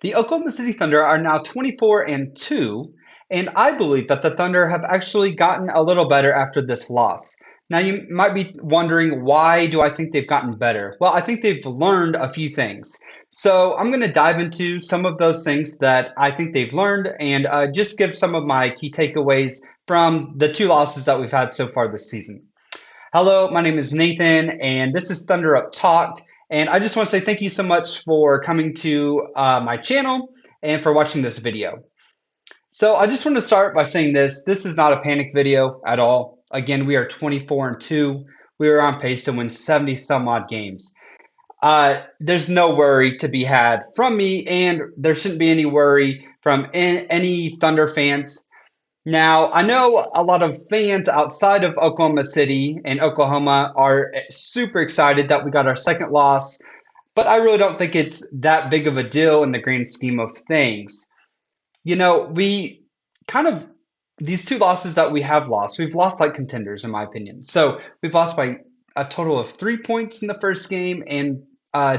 The Oklahoma City Thunder are now 24-2, and I believe that the Thunder have actually gotten a little better after this loss. Now you might be wondering, why do I think they've gotten better? Well, I think they've learned a few things. So I'm going to dive into some of those things that I think they've learned and just give some of my key takeaways from the two losses that we've had so far this season. Hello, my name is Nathan, and this is Thunder Up Talk. And I just want to say thank you so much for coming to my channel and for watching this video. So I just want to start by saying this. This is not a panic video at all. Again, we are 24-2. We are on pace to win 70 some odd games. There's no worry to be had from me, and there shouldn't be any worry from any Thunder fans. Now, I know a lot of fans outside of Oklahoma City and Oklahoma are super excited that we got our second loss, but I really don't think it's that big of a deal in the grand scheme of things. We kind of, these two losses that we have lost, we've lost like contenders, in my opinion. So we've lost by a total of 3 points in the first game and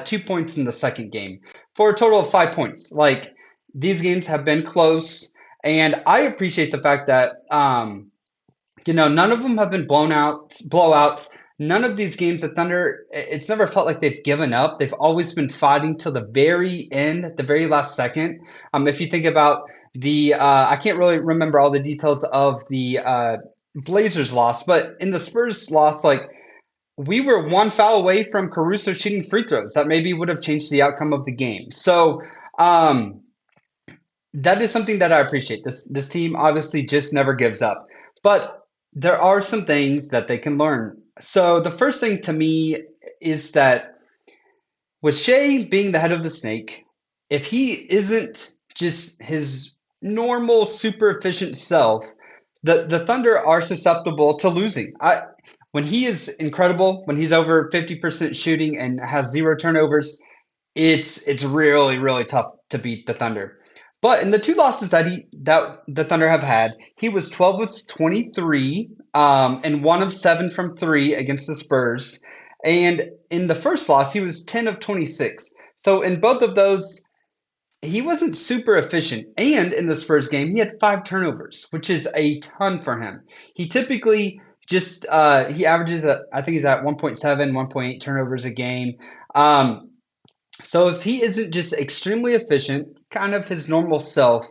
2 points in the second game for a total of 5 points. Like, these games have been close, and I appreciate the fact that none of them have been blowouts. None of these games, the Thunder, it's never felt like they've given up. They've always been fighting till the very end, the very last second. If you think about I can't really remember all the details of the Blazers loss, but in the Spurs loss, like, we were one foul away from Caruso shooting free throws. That maybe would have changed the outcome of the game. So, that is something that I appreciate. This team obviously just never gives up. But there are some things that they can learn. So the first thing to me is that with Shea being the head of the snake, if he isn't just his normal super efficient self, the Thunder are susceptible to losing. When he is incredible, when he's over 50% shooting and has zero turnovers, it's really, really tough to beat the Thunder. But in the two losses that the Thunder have had, he was 12 of 23, and 1 of 7 from three against the Spurs. And in the first loss, he was 10 of 26. So in both of those, he wasn't super efficient. And in the Spurs game, he had 5 turnovers, which is a ton for him. He typically just he averages I think he's at 1.7, 1.8 turnovers a game. So if he isn't just extremely efficient, kind of his normal self,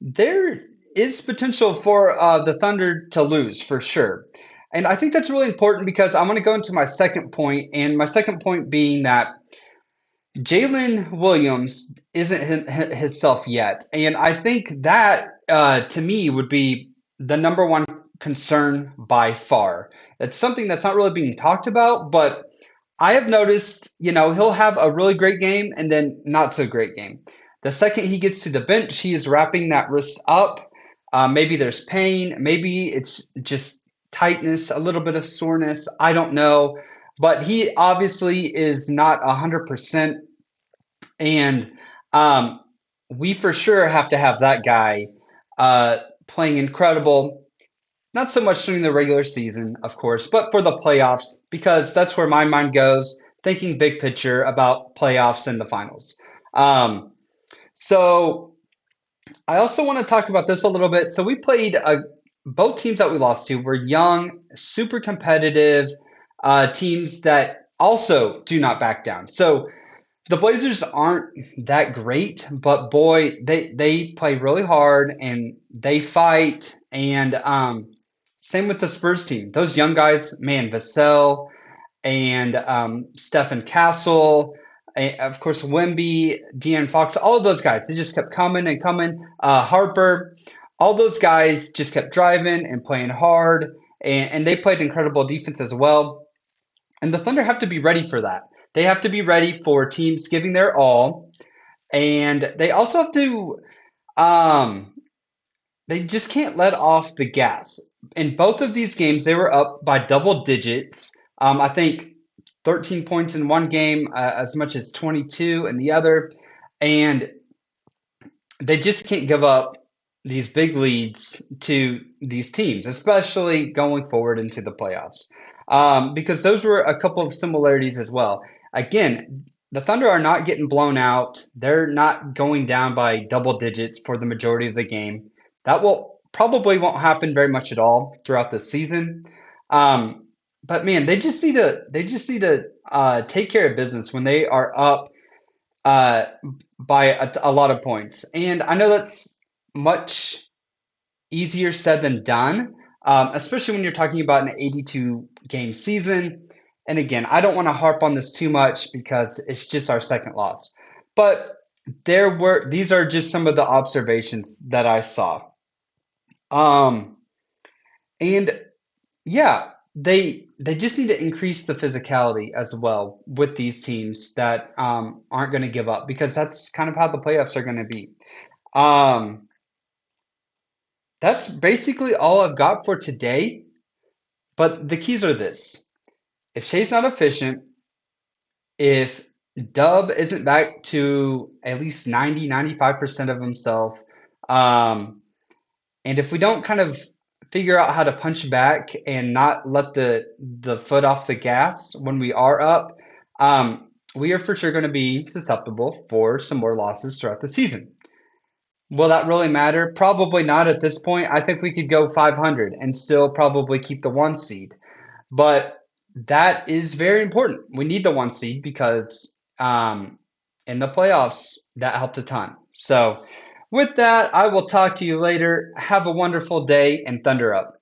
there is potential for the Thunder to lose for sure. And I think that's really important because I'm going to go into my second point, and my second point being that Jalen Williams isn't himself yet. And I think that, to me, would be the number one concern by far. It's something that's not really being talked about, but I have noticed, he'll have a really great game and then not so great game. The second he gets to the bench, he is wrapping that wrist up. Maybe there's pain. Maybe it's just tightness, a little bit of soreness. I don't know. But he obviously is not 100%. And we for sure have to have that guy playing incredible. Not so much during the regular season, of course, but for the playoffs, because that's where my mind goes, thinking big picture about playoffs and the finals. So I also want to talk about this a little bit. So we played both teams that we lost to were young, super competitive teams that also do not back down. So the Blazers aren't that great, but boy, they play really hard and they fight. And same with the Spurs team. Those young guys, man, Vassell and Stephen Castle, of course, Wemby, De'Aaron Fox, all of those guys, they just kept coming and coming. Harper, all those guys just kept driving and playing hard, and they played incredible defense as well. And the Thunder have to be ready for that. They have to be ready for teams giving their all, and they also have to. They just can't let off the gas. In both of these games, they were up by double digits. I think 13 points in one game, as much as 22 in the other, and they just can't give up these big leads to these teams, especially going forward into the playoffs, because those were a couple of similarities as well. Again, the Thunder are not getting blown out. They're not going down by double digits for the majority of the game. That will probably won't happen very much at all throughout the season. Um, but man, they just need to take care of business when they are up uh, by a lot of points. And I know that's much easier said than done, especially when you're talking about an 82 game season. And again, I don't want to harp on this too much because it's just our second loss. But these are just some of the observations that I saw. Um, and yeah, they just need to increase the physicality as well with these teams that aren't going to give up because that's kind of how the playoffs are going to be. Um, that's basically all I've got for today. But the keys are this. If Shea's not efficient, if Dub isn't back to at least 90, 95% of himself, um, and if we don't kind of figure out how to punch back and not let the foot off the gas when we are up, we are for sure going to be susceptible for some more losses throughout the season. Will that really matter? Probably not at this point. I think we could go 500 and still probably keep the one seed. But that is very important. We need the one seed because in the playoffs, that helped a ton. So, with that, I will talk to you later. Have a wonderful day and Thunder Up.